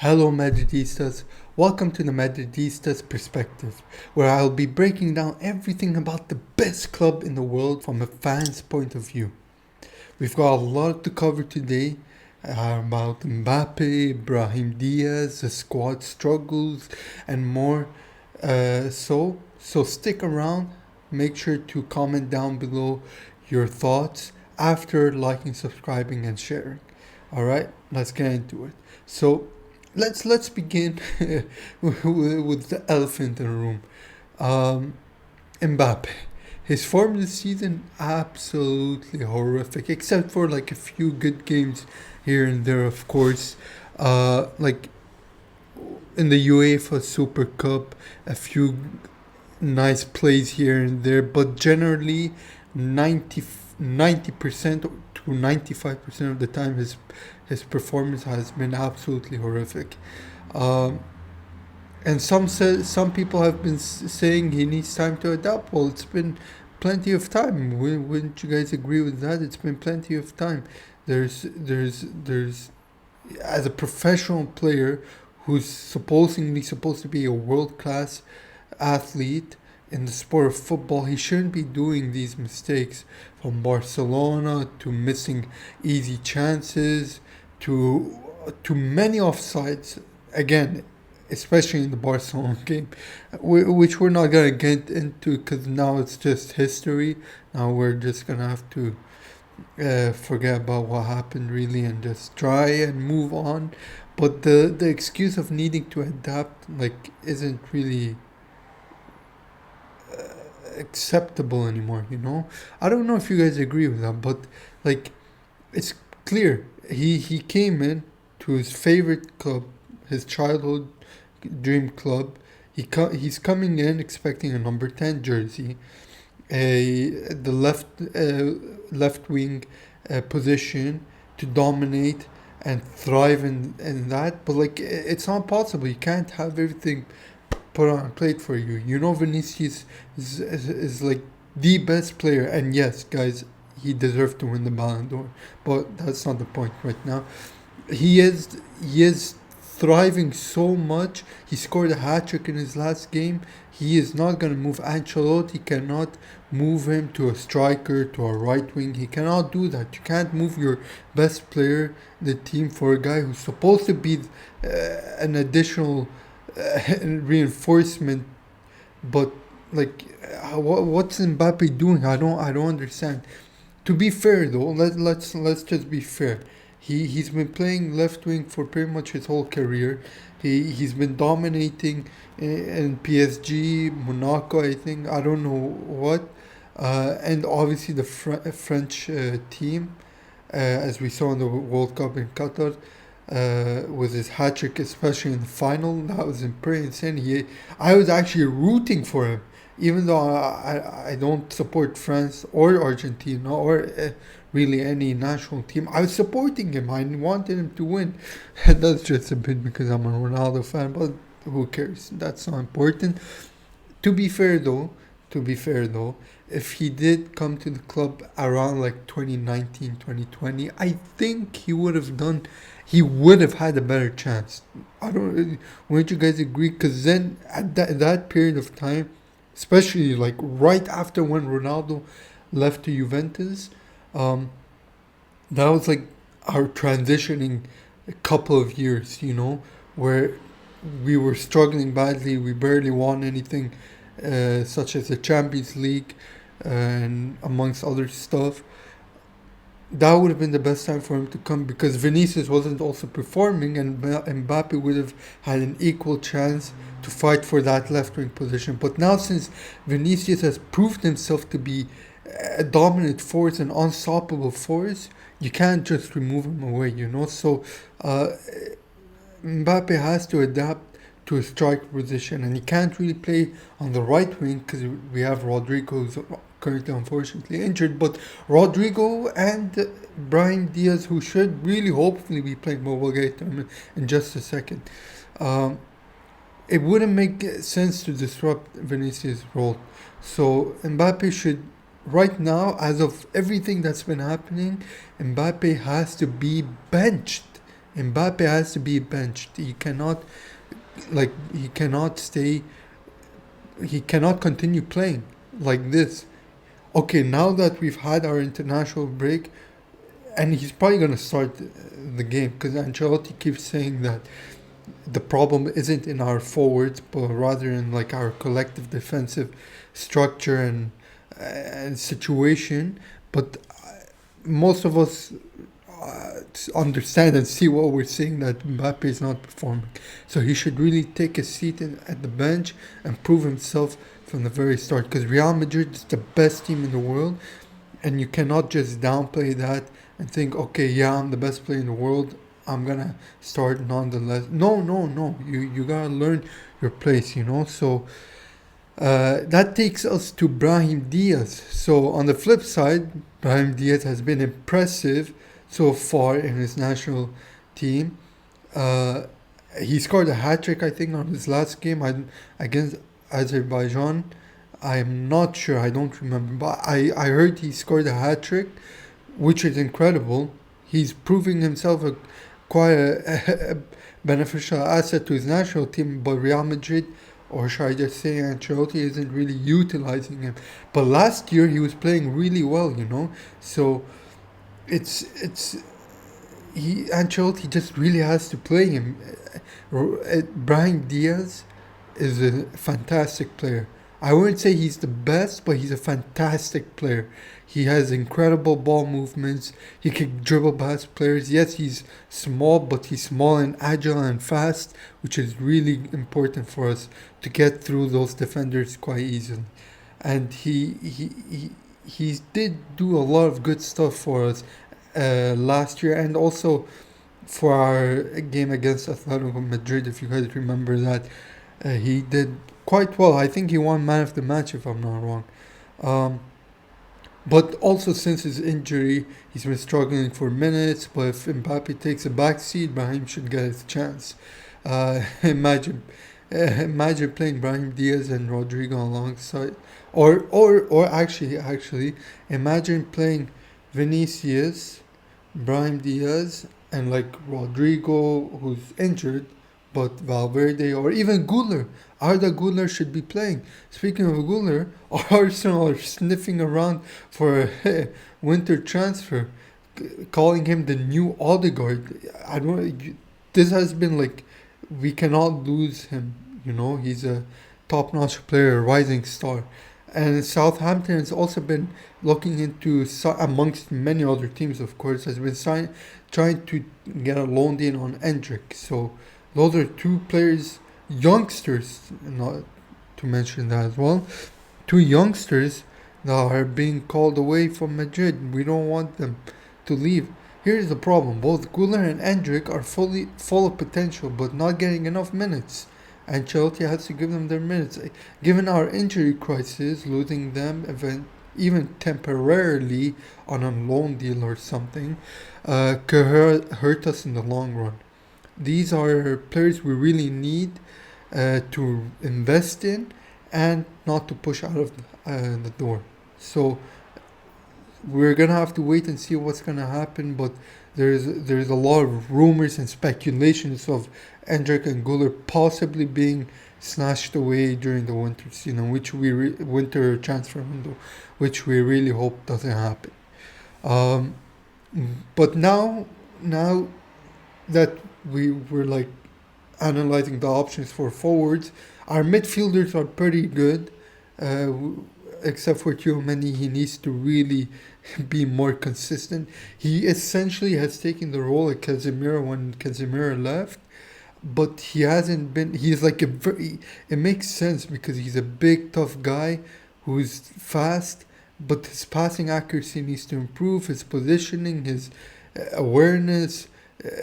Hello Madridistas, welcome to the Madridistas Perspective, where I'll be breaking down everything about the best club in the world from a fan's point of view. We've got a lot to cover today about Mbappe, Brahim Diaz, the squad struggles, and more. So stick around, make sure to comment down below your thoughts after liking, subscribing, and sharing. Alright, let's get into it. So let's begin with the elephant in the room. Um, Mbappe. His form this season absolutely horrific, except for like a few good games here and there, of course. Like in the UEFA Super Cup, a few nice plays here and there, but generally 90% to 95% of the time his performance has been absolutely horrific. Um, and some people have been saying he needs time to adapt. Well, it's been plenty of time. Wouldn't you guys agree with that? It's been plenty of time. There's as a professional player who's supposedly supposed to be a world class athlete in the sport of football, he shouldn't be doing these mistakes, from Barcelona to missing easy chances to many offsides. Again, especially in the Barcelona game, which we're not gonna get into because now it's just history. Now we're just gonna have to forget about what happened really and just try and move on. But the excuse of needing to adapt isn't really acceptable anymore. I don't know if you guys agree with that, but like it's clear he came in to his favorite club, his childhood dream club. He's coming in expecting a number 10 jersey, the left wing position, to dominate and thrive in that. But it's not possible. You can't have everything put on a plate for you. Vinicius is like the best player, and yes, guys, he deserved to win the Ballon d'Or, but that's not the point right now. He is thriving so much. He scored a hat trick in his last game. He is not going to move Ancelotti. Cannot move him to a striker, to a right wing. He cannot do that. You can't move your best player in the team for a guy who's supposed to be an additional reinforcement. But what's Mbappe doing? I don't understand. To be fair though, let's just be fair. He's been playing left wing for pretty much his whole career. He's been dominating in PSG, Monaco, I think. I don't know what, and obviously the French team, as we saw in the World Cup in Qatar. With his hat trick, especially in the final, that was pretty insane. I was actually rooting for him, even though I don't support France or Argentina or really any national team. I was supporting him. I wanted him to win. And that's just a bit because I'm a Ronaldo fan, but who cares? That's not important. To be fair though, if he did come to the club around like 2019, 2020, I think he would have had a better chance. I don't, wouldn't you guys agree? Because then at that period of time, especially like right after when Ronaldo left to Juventus, um, that was like our transitioning a couple of years, where we were struggling badly. We barely won anything, such as the Champions League and amongst other stuff. That would have been the best time for him to come because Vinicius wasn't also performing, and Mbappe would have had an equal chance to fight for that left wing position. But now, since Vinicius has proved himself to be a dominant force, an unstoppable force, you can't just remove him away. So Mbappe has to adapt to a striker position, and he can't really play on the right wing because we have Rodrigo, who's currently unfortunately injured. But Rodrigo and Brahim Diaz, who should really hopefully be playing, but we'll get to him in just a second. Um, it wouldn't make sense to disrupt Vinicius' role. So Mbappe should, right now, as of everything that's been happening, Mbappe has to be benched Mbappe has to be benched. He cannot like he cannot stay. He cannot continue playing like this. Okay, now that we've had our international break, and he's probably gonna start the game because Ancelotti keeps saying that the problem isn't in our forwards, but rather in like our collective defensive structure and situation. But most of us understand and see what we're seeing that Mbappe is not performing. So he should really take a seat at the bench and prove himself from the very start. Because Real Madrid is the best team in the world, and you cannot just downplay that and think, okay, yeah, I'm the best player in the world. I'm gonna start nonetheless. No, no, no. You gotta learn your place, you know. So that takes us to Brahim Diaz. So on the flip side, Brahim Diaz has been impressive so far in his national team. Uh, he scored a hat trick, I think, on his last game against Azerbaijan. I'm not sure. I don't remember, but I heard he scored a hat trick, which is incredible. He's proving himself quite a beneficial asset to his national team, but Real Madrid, or should I just say Ancelotti, isn't really utilizing him. But last year he was playing really well, you know. So it's he Ancelotti just really has to play him. Brahim Diaz is a fantastic player. I wouldn't say he's the best, but he's a fantastic player. He has incredible ball movements. He can dribble past players. Yes, he's small, but he's small and agile and fast, which is really important for us to get through those defenders quite easily. And he did do a lot of good stuff for us last year, and also for our game against Atletico Madrid. If you guys remember that, he did quite well. I think he won man of the match, if I'm not wrong. Um, but also since his injury, he's been struggling for minutes. But if Mbappe takes a back seat, Brahim should get his chance. Imagine playing Brahim Diaz and Rodrigo alongside, or actually, imagine playing Vinicius, Brahim Diaz, and like Rodrigo, who's injured, but Valverde or even Guller. Arda Guller should be playing. Speaking of Guller, Arsenal are sniffing around for a winter transfer, calling him the new Odegaard. I don't. This has been like, we cannot lose him. You know, he's a top-notch player, a rising star. And Southampton has also been looking into, amongst many other teams, of course, has been trying to get a loan deal on Endrick. So those are two players, youngsters, not to mention that as well, two youngsters that are being called away from Madrid. We don't want them to leave. Here's the problem: both Guller and Endrick are full of potential, but not getting enough minutes. And Chelsea has to give them their minutes. Given our injury crisis, losing them even temporarily on a loan deal or something could hurt us in the long run. These are players we really need to invest in and not to push out of the door. So we're gonna have to wait and see what's gonna happen. But there's a lot of rumors and speculations of Endrick and Guller possibly being snatched away during the winter season, winter transfer window, which we really hope doesn't happen. Um, but now that we were like analyzing the options for forwards, our midfielders are pretty good. Except for Tchouaméni, he needs to really be more consistent. He essentially has taken the role of Casemiro when Casemiro left, but he hasn't been. He's like it makes sense because he's a big, tough guy who's fast, but his passing accuracy needs to improve. His positioning, his awareness.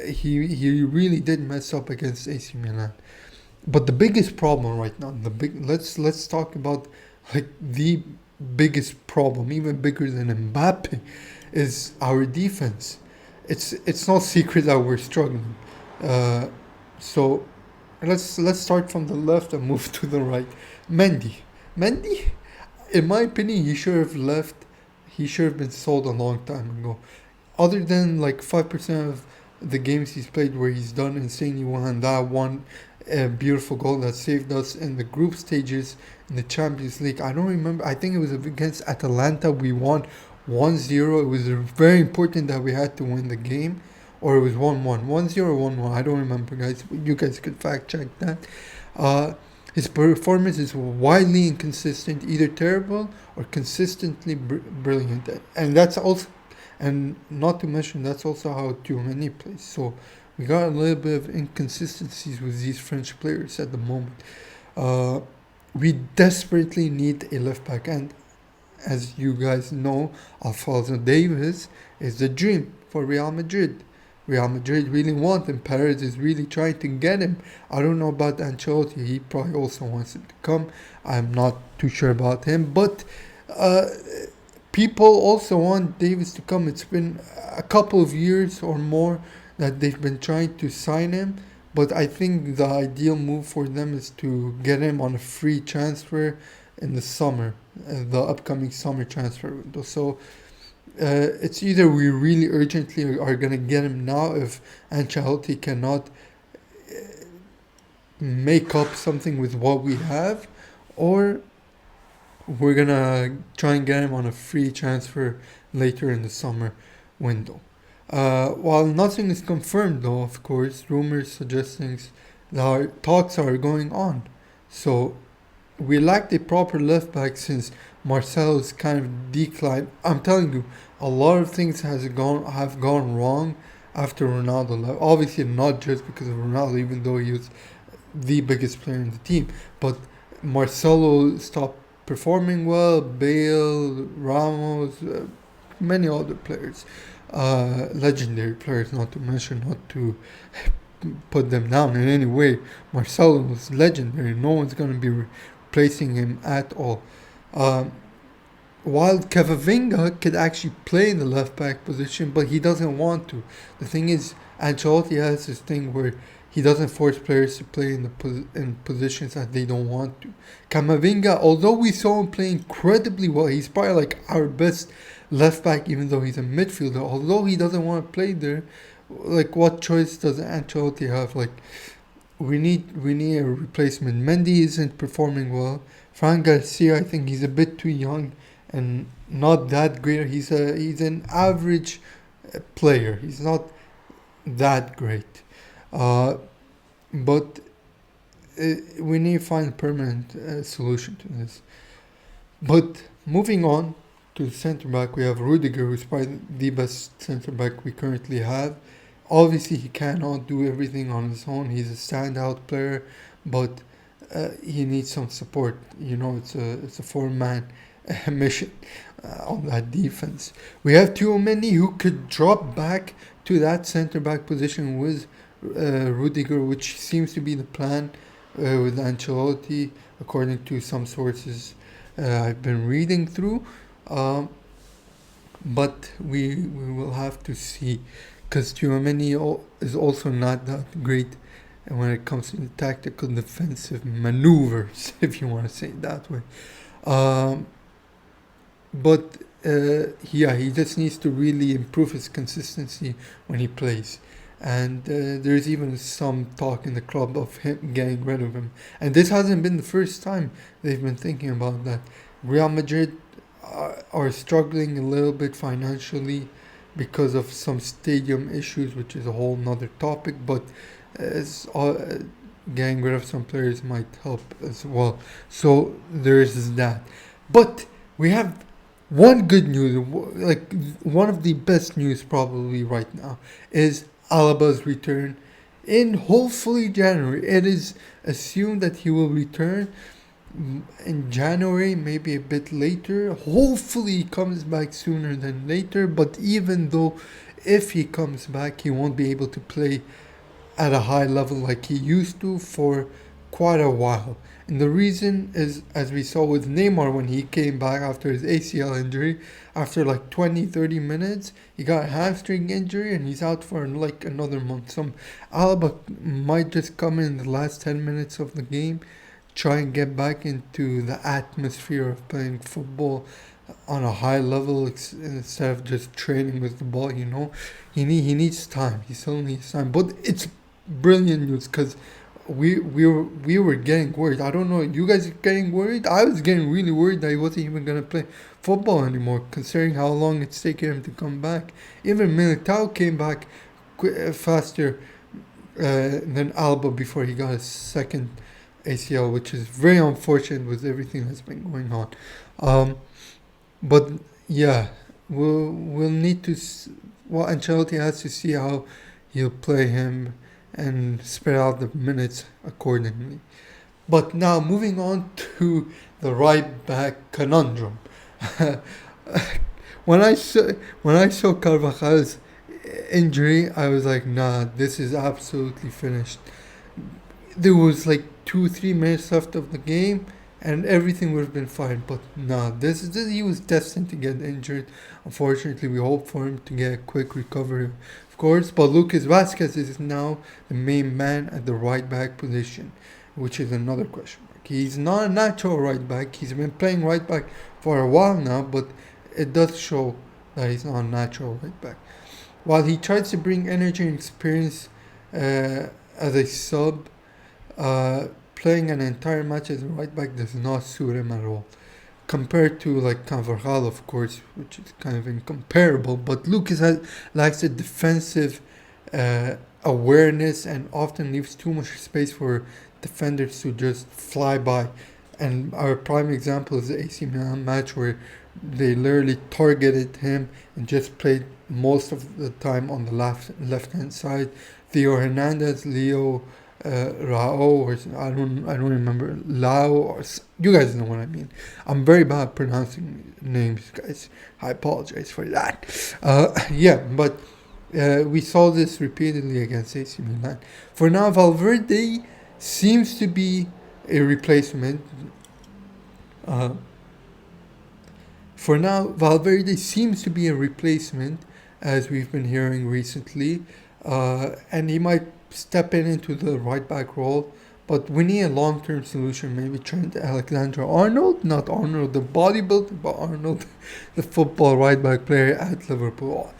He really did mess up against AC Milan. But the biggest problem right now, let's talk about like the biggest problem, even bigger than Mbappe, is our defense. It's no secret that we're struggling. Uh, so let's start from the left and move to the right. Mendy, in my opinion, he should have left. He should have been sold a long time ago. Other than like 5% of the games he's played where he's done insanely well, and that one beautiful goal that saved us in the group stages in the Champions League. I don't remember. I think it was against Atalanta. We won 1-0. It was very important that we had to win the game, or it was 1-1. 1-0, 1-1. I don't remember, guys. You guys could fact check that. Uh, his performance is widely inconsistent, either terrible or consistently brilliant, and that's also, and not to mention, that's also how Tchouaméni plays. So we got a little bit of inconsistencies with these French players at the moment. Uh, we desperately need a left back, and as you guys know, Alphonso Davies is the dream for Real Madrid. Real Madrid really want him. Perez is really trying to get him. I don't know about Ancelotti. He probably also wants him to come. I'm not too sure about him. But people also want Davies to come. It's been a couple of years or more that they've been trying to sign him. But I think the ideal move for them is to get him on a free transfer in the summer, the upcoming summer transfer window. So it's either we really urgently are going to get him now if Ancelotti cannot make up something with what we have, or we're going to try and get him on a free transfer later in the summer window. While nothing is confirmed, though, of course, rumors suggesting that talks are going on. So we lacked a proper left back since Marcelo's kind of decline. I'm telling you, a lot of things have gone wrong after Ronaldo left. Obviously, not just because of Ronaldo, even though he was the biggest player in the team, but Marcelo stopped performing well. Bale, Ramos, many other players, legendary players, not to mention, not to put them down in any way. Marcelo was legendary. No one's going to be replacing him at all. While Camavinga could actually play in the left back position, but he doesn't want to. The thing is, Ancelotti has this thing where he doesn't force players to play in positions that they don't want to. Camavinga, although we saw him play incredibly well, he's probably like our best left back, even though he's a midfielder. Although he doesn't want to play there, like what choice does Ancelotti have? Like we need a replacement. Mendy isn't performing well. Fran Garcia, I think he's a bit too young and not that great. He's an average player. He's not that great. But we need to find a permanent solution to this. But moving on to the centre back, we have Rudiger, who's probably the best centre back we currently have. Obviously, he cannot do everything on his own. He's a standout player, but he needs some support. You know, it's a four-man mission on that defense. We have Tchouaméni, who could drop back to that centre back position with Rudiger, which seems to be the plan with Ancelotti, according to some sources I've been reading through. But we will have to see, because Tchouaméni is also not that great when it comes to the tactical defensive maneuvers, if you want to say it that way. But he just needs to really improve his consistency when he plays. And there's even some talk in the club of him getting rid of him. And this hasn't been the first time they've been thinking about that. Real Madrid are struggling a little bit financially because of some stadium issues, which is a whole nother topic. But getting rid of some players might help as well. So there's that. But we have one good news, like one of the best news probably right now, is Alaba's return in hopefully January. It is assumed that he will return in January, maybe a bit later. Hopefully he comes back sooner than later, but even though if he comes back, he won't be able to play at a high level like he used to for quite a while. And the reason is, as we saw with Neymar when he came back after his ACL injury, after like 20-30 minutes, he got a hamstring injury and he's out for like another month. Some Alaba might just come in the last 10 minutes of the game, try and get back into the atmosphere of playing football on a high level instead of just training with the ball. He needs time. He still needs time. But it's brilliant news because we were getting worried. I don't know. You guys are getting worried. I was getting really worried that he wasn't even gonna play football anymore, considering how long it's taken him to come back. Even Militao came back faster than Alba before he got his second ACL, which is very unfortunate with everything that's been going on. Um, but yeah, we'll need to. Well, Ancelotti has to see how he'll play him and spread out the minutes accordingly. But now moving on to the right back conundrum. when I saw when I saw Carvajal's injury, I was like, nah, this is absolutely finished. There was like 2 3 minutes left of the game, and everything would have been fine. But nah, this he was destined to get injured. Unfortunately, we hope for him to get a quick recovery, of course. But Lucas Vasquez is now the main man at the right back position, which is another question mark. He's not a natural right back. He's been playing right back for a while now, but it does show that he's not a natural right back. While he tries to bring energy and experience as a sub, playing an entire match as a right back does not suit him at all. Compared to like Carvajal, of course, which is kind of incomparable, but lacks a defensive awareness and often leaves too much space for defenders to just fly by. And our prime example is the AC Milan match where they literally targeted him and just played most of the time on the left hand side. Theo Hernandez, Leo Rao, or I don't remember Lao, or you guys know what I mean. I'm very bad pronouncing names, guys. I apologize for that. Yeah, but we saw this repeatedly against AC Milan. For now, Valverde seems to be a replacement. Uh, for now, Valverde seems to be a replacement, as we've been hearing recently, and he might step into the right back role. But we need a long term solution. Maybe Trent Alexander-Arnold, not Arnold the bodybuilder, but Arnold, the football right back player at Liverpool.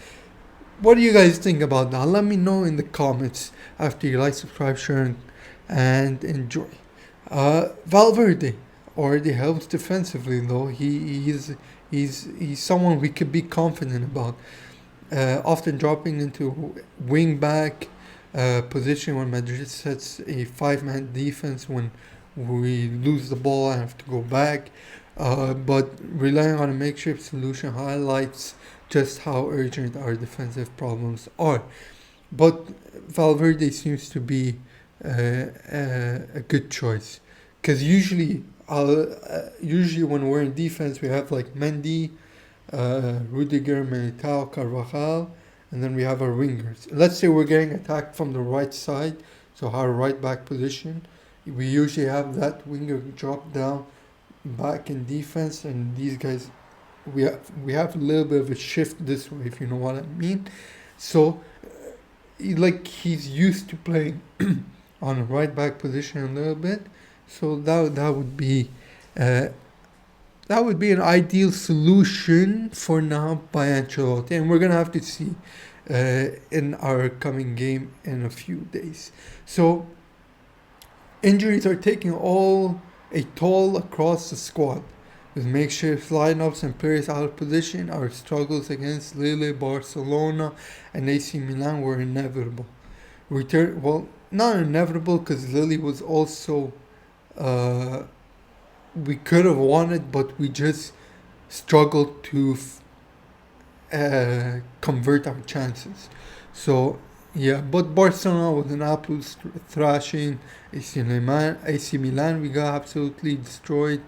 What do you guys think about that? Let me know in the comments after you like, subscribe, share, and enjoy. Valverde already helps defensively, though. He's someone we could be confident about. Often dropping into wing back position when Madrid sets a 5-man defense when we lose the ball and have to go back. But relying on a makeshift solution highlights just how urgent our defensive problems are. But Valverde seems to be a good choice because usually when we're in defense we have like Mendy, Rudiger, Militao, Carvajal, and then we have our wingers. Let's say we're getting attacked from the right side, so our right back position. We usually have that winger drop down back in defense, and these guys, we have a little bit of a shift this way, if you know what I mean. So, he's used to playing on a right back position a little bit, so that would be. That would be an ideal solution for now by Ancelotti, and we're gonna have to see in our coming game in a few days. So injuries are taking a toll across the squad. With makeshift lineups and players out of position, our struggles against Lille, Barcelona, and AC Milan were inevitable. Not inevitable because Lille was also. We could have won it, but we just struggled to convert our chances. So, yeah, but Barcelona was an absolute thrashing. AC Milan, we got absolutely destroyed.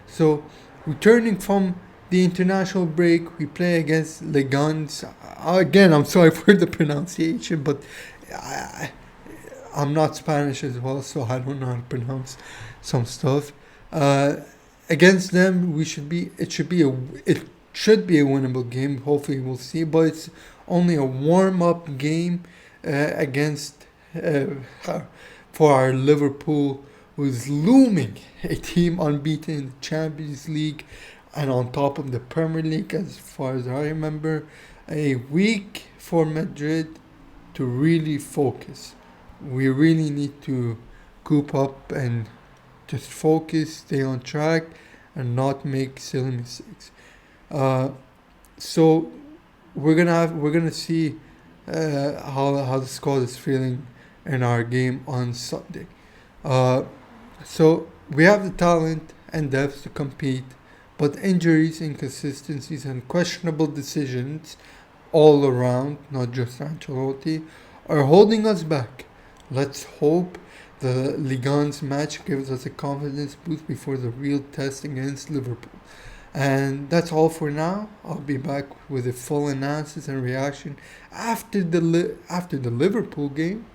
So, returning from the international break, we play against Legans. Again, I'm sorry for the pronunciation, but I'm not Spanish as well, so I don't know how to pronounce some stuff. Against them, it should be a winnable game. Hopefully, we'll see. But it's only a warm-up game against for our Liverpool, who's looming, a team unbeaten in the Champions League, and on top of the Premier League, as far as I remember, a week for Madrid to really focus. We really need to coop up and just focus, stay on track, and not make silly mistakes. Uh, so we're gonna see how the squad is feeling in our game on Sunday. Uh, so we have the talent and depth to compete, but injuries, inconsistencies, and questionable decisions all around, not just Ancelotti, are holding us back. Let's hope the Ligan's match gives us a confidence boost before the real test against Liverpool. And that's all for now. I'll be back with a full analysis and reaction after the Liverpool game,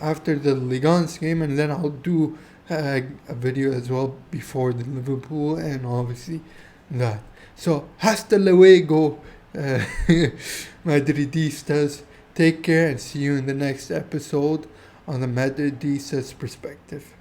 after the Ligan's game, and then I'll do a video as well before the Liverpool and obviously that. So hasta luego, uh, Madridistas. Take care and see you in the next episode on the Madridistas Perspective.